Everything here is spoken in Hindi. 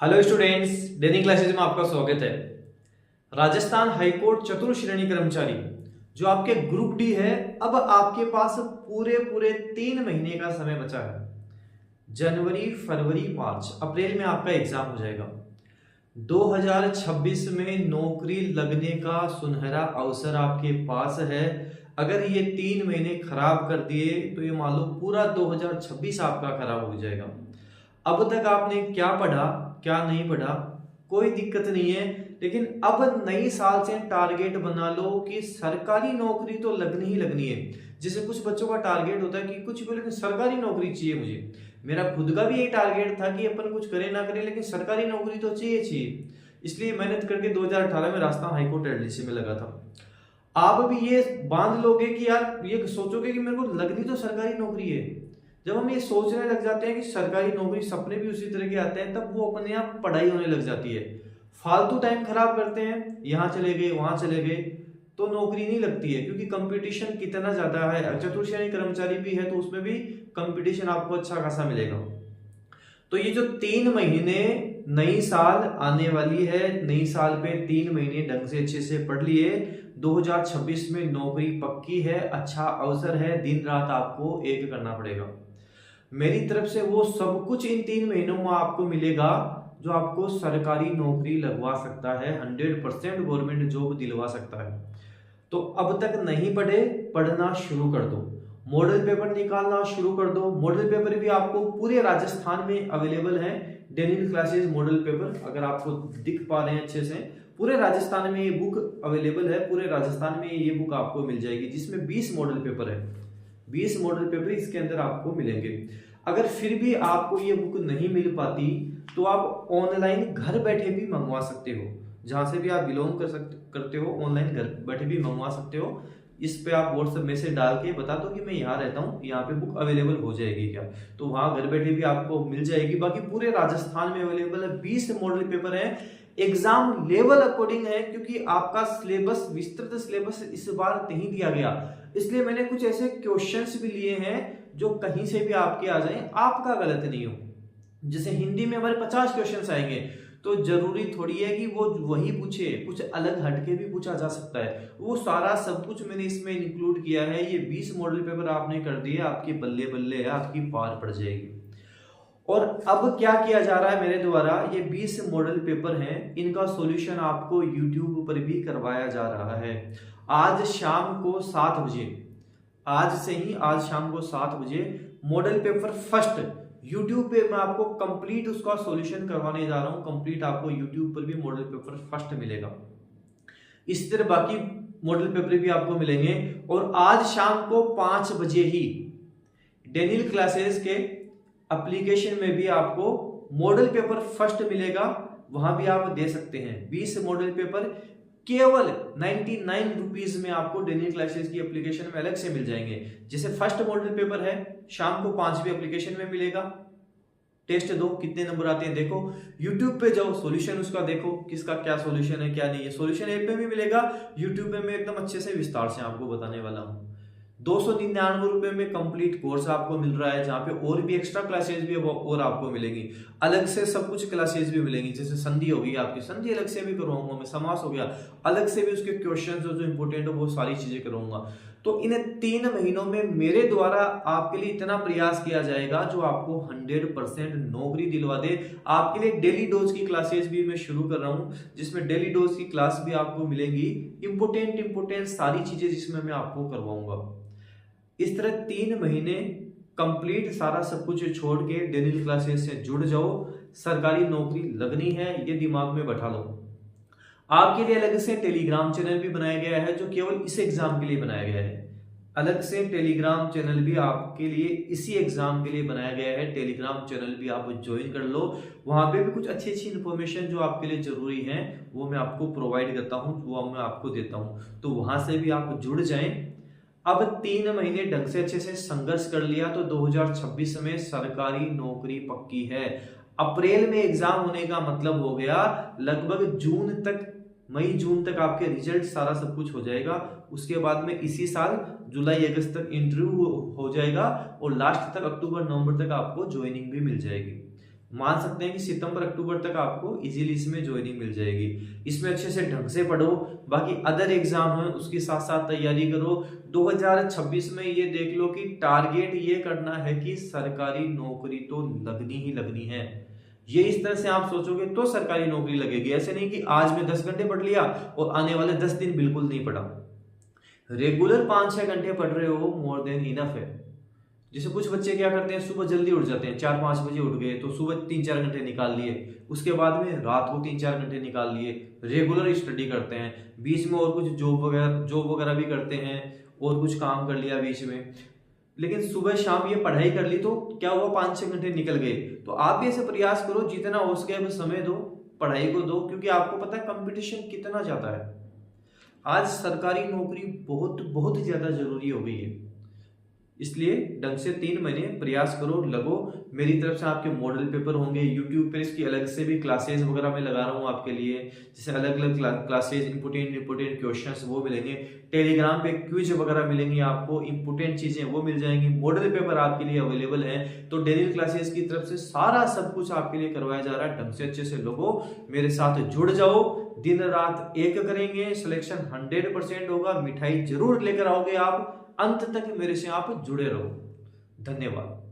हेलो स्टूडेंट्स, डेली क्लासेज में आपका स्वागत है। राजस्थान हाईकोर्ट चतुर्थ श्रेणी कर्मचारी जो आपके ग्रुप डी है, अब आपके पास पूरे पूरे 3 महीने का समय बचा है। जनवरी, फरवरी, मार्च, अप्रैल में आपका एग्जाम हो जाएगा। 2026 में नौकरी लगने का सुनहरा अवसर आपके पास है। अगर ये 3 महीने खराब कर दिए तो ये मान लो पूरा 2026 आपका खराब हो जाएगा। अब तक आपने क्या पढ़ा क्या नहीं पढ़ा कोई दिक्कत नहीं है, लेकिन अब नई साल से टारगेट बना लो कि सरकारी नौकरी तो लगनी ही लगनी है। जैसे कुछ बच्चों का टारगेट होता है कि कुछ बोले कि सरकारी नौकरी चाहिए मुझे। मेरा खुद का भी यही टारगेट था कि अपन कुछ करें ना करें लेकिन सरकारी नौकरी तो चाहिए चाहिए। इसलिए मेहनत करके 2018 में राजस्थान हाईकोर्ट एलडीसी में लगा था। आप भी ये बांध लोगे कि यार ये सोचोगे कि मेरे को लगनी तो सरकारी नौकरी है। जब हम ये सोचने लग जाते हैं कि सरकारी नौकरी, सपने भी उसी तरह के आते हैं, तब वो अपने आप पढ़ाई होने लग जाती है। फालतू टाइम खराब करते हैं, यहाँ चले गए वहां चले गए, तो नौकरी नहीं लगती है क्योंकि कंपटीशन कितना ज्यादा है। चतुर्थ श्रेणी कर्मचारी भी है तो उसमें भी कंपटीशन आपको अच्छा खासा मिलेगा। तो ये जो 3 महीने, नई साल आने वाली है, नई साल पे 3 महीने ढंग से अच्छे से पढ़ लिए। 2026 में नौकरी पक्की है, अच्छा अवसर है, दिन रात आपको एक करना पड़ेगा। मेरी तरफ से वो सब कुछ इन 3 महीनों में आपको मिलेगा जो आपको सरकारी नौकरी लगवा सकता है, 100% गवर्नमेंट जॉब दिलवा सकता है। तो अब तक नहीं पढ़े, पढ़ना शुरू कर दो, मॉडल पेपर निकालना शुरू कर दो। मॉडल पेपर भी आपको पूरे राजस्थान में अवेलेबल है। डेली क्लासेस मॉडल पेपर अगर आपको दिख पा रहे हैं अच्छे से, पूरे राजस्थान में ये बुक अवेलेबल है। पूरे राजस्थान में ये बुक आपको मिल जाएगी जिसमें 20 मॉडल पेपर है। 20 मॉडल पेपर इसके अंदर आपको मिलेंगे। अगर फिर भी आपको ये बुक नहीं मिल पाती तो आप ऑनलाइन घर बैठे भी मंगवा सकते हो। जहां से भी आप बिलोंग करते हो, ऑनलाइन घर बैठे भी मंगवा सकते हो। इस पे आप व्हाट्सएप मैसेज डाल के बता दो कि मैं यहाँ रहता हूँ, यहाँ पे बुक अवेलेबल हो जाएगी क्या, तो वहां घर बैठे भी आपको मिल जाएगी। बाकी पूरे राजस्थान में अवेलेबल है। 20 मॉडल पेपर है, एग्जाम लेवल अकॉर्डिंग है क्योंकि आपका सिलेबस, विस्तृत सिलेबस इस बार नहीं दिया गया। इसलिए मैंने कुछ ऐसे क्वेश्चंस भी लिए हैं जो कहीं से भी आपके आ जाए, आपका गलत नहीं हो। जैसे हिंदी में हमारे 50 क्वेश्चंस आएंगे तो जरूरी थोड़ी है कि वो वही पूछे, कुछ अलग हटके भी पूछा जा सकता है। वो सारा सब कुछ मैंने इसमें इंक्लूड किया है। ये 20 मॉडल पेपर आपने कर दिए, आपकी बल्ले बल्ले है, आपकी पार पड़ जाएगी। और अब क्या किया जा रहा है मेरे द्वारा, ये 20 मॉडल पेपर हैं, इनका सॉल्यूशन आपको यूट्यूब पर भी करवाया जा रहा है। आज शाम को 7 बजे, आज से ही आज शाम को 7 बजे मॉडल पेपर फर्स्ट यूट्यूब पे मैं आपको कंप्लीट उसका सॉल्यूशन करवाने जा रहा हूं। कंप्लीट आपको यूट्यूब पर भी मॉडल पेपर फर्स्ट मिलेगा। इस तरह बाकी मॉडल पेपर भी आपको मिलेंगे। और आज शाम को 5 बजे ही डेनियल क्लासेस के एप्लीकेशन में भी आपको मॉडल पेपर फर्स्ट मिलेगा, वहां भी आप दे सकते हैं। 20 मॉडल पेपर केवल 99 रुपीज में आपको डेनियल क्लासेस की एप्लीकेशन में अलग से मिल जाएंगे। जैसे फर्स्ट मॉडल पेपर है, शाम को 5 एप्लीकेशन में मिलेगा। टेस्ट दो, कितने नंबर आते हैं देखो, यूट्यूब पे जाओ, सॉल्यूशन उसका देखो, किसका क्या सॉल्यूशन है क्या नहीं है। सॉल्यूशन ऐप पे भी मिलेगा, यूट्यूब पे मैं एकदम अच्छे से विस्तार से आपको बताने वाला हूँ। 299 रुपए में कंप्लीट कोर्स आपको मिल रहा है, जहां पे और भी एक्स्ट्रा क्लासेस भी और आपको मिलेंगी। अलग से सब कुछ क्लासेस भी मिलेंगी। जैसे संधि होगी, आपकी संधि अलग से भी करवाऊंगा मैं, समास हो गया अलग से भी, उसके क्वेश्चन जो इंपोर्टेंट हो वो सारी चीजें करवाऊंगा। तो इन 3 महीनों में मेरे द्वारा आपके लिए इतना प्रयास किया जाएगा जो आपको 100% नौकरी दिलवा दे। आपके लिए डेली डोज की क्लासेस भी मैं शुरू कर रहा हूं, जिसमें डेली डोज की क्लास भी आपको मिलेंगी। इंपोर्टेंट सारी चीजें जिसमें मैं आपको करवाऊंगा। इस तरह 3 महीने कंप्लीट सारा सब कुछ छोड़ के डेनियल क्लासेस से जुड़ जाओ। सरकारी नौकरी लगनी है, ये दिमाग में बैठा लो। आपके लिए अलग से टेलीग्राम चैनल भी बनाया गया है जो केवल इस एग्जाम के लिए बनाया गया है। अलग से टेलीग्राम चैनल भी आपके लिए इसी एग्जाम के लिए बनाया गया है। टेलीग्राम चैनल भी आप ज्वाइन कर लो, वहां पे भी कुछ अच्छी अच्छी इन्फॉर्मेशन जो आपके लिए जरूरी है वो मैं आपको प्रोवाइड करता हूँ, वो मैं आपको देता हूँ। तो वहां से भी आप जुड़ जाएं। अब 3 महीने ढंग से अच्छे से संघर्ष कर लिया तो 2026 में सरकारी नौकरी पक्की है। अप्रैल में एग्जाम होने का मतलब हो गया लगभग जून तक, मई जून तक आपके रिजल्ट सारा सब कुछ हो जाएगा। उसके बाद में इसी साल जुलाई अगस्त तक इंटरव्यू हो जाएगा और लास्ट तक अक्टूबर नवंबर तक आपको ज्वाइनिंग भी मिल जाएगी। मान सकते हैं कि सितंबर अक्टूबर तक आपको इजीली इसमें ज्वाइनिंग मिल जाएगी। इसमें अच्छे से ढंग से पढ़ो, बाकी अदर एग्जाम है उसके साथ साथ तैयारी करो। 2026 में ये देख लो कि टारगेट ये करना है कि सरकारी नौकरी तो लगनी ही लगनी है। ये इस तरह से आप सोचोगे तो सरकारी नौकरी लगेगी, ऐसे नहीं कि आज मैं 10 घंटे पढ़ लिया और आने वाले 10 दिन बिल्कुल नहीं पढ़ा। रेगुलर 5-6 घंटे पढ़ रहे हो, मोर देन इनफ है। जैसे कुछ बच्चे क्या करते हैं, सुबह जल्दी उठ जाते हैं, 4-5 बजे उठ गए तो सुबह 3-4 घंटे निकाल लिए, उसके बाद में रात को 3-4 घंटे निकाल लिए, रेगुलर स्टडी करते हैं, बीच में और कुछ जॉब वगैरह भी करते हैं और कुछ काम कर लिया बीच में, लेकिन सुबह शाम ये पढ़ाई कर ली तो क्या हुआ, 5-6 घंटे निकल गए। तो आप भी ऐसे प्रयास करो, जितना हो सके अब समय दो, पढ़ाई को दो, क्योंकि आपको पता है कंपटीशन कितना ज्यादा है। आज सरकारी नौकरी बहुत बहुत ज्यादा जरूरी हो गई है, इसलिए ढंग से 3 महीने प्रयास करो, लगो। मेरी तरफ से आपके मॉडल पेपर होंगे, यूट्यूब पे इसकी अलग से भी क्लासेस वगैरह मैं लगा रहा हूँ आपके लिए, जैसे अलग अलग क्लासेस, इंपोर्टेंट क्वेश्चंस वो मिलेंगे, टेलीग्राम पे क्विज वगैरह मिलेंगी आपको, इंपोर्टेंट चीजें वो मिल जाएंगी, मॉडल पेपर आपके लिए अवेलेबल है। तो डेली क्लासेस की तरफ से सारा सब कुछ आपके लिए करवाया जा रहा है, ढंग से अच्छे से लगो, मेरे साथ जुड़ जाओ, दिन रात एक करेंगे, सिलेक्शन 100% होगा, मिठाई जरूर लेकर आओगे आप, अंत तक मेरे से आप जुड़े रहो। धन्यवाद।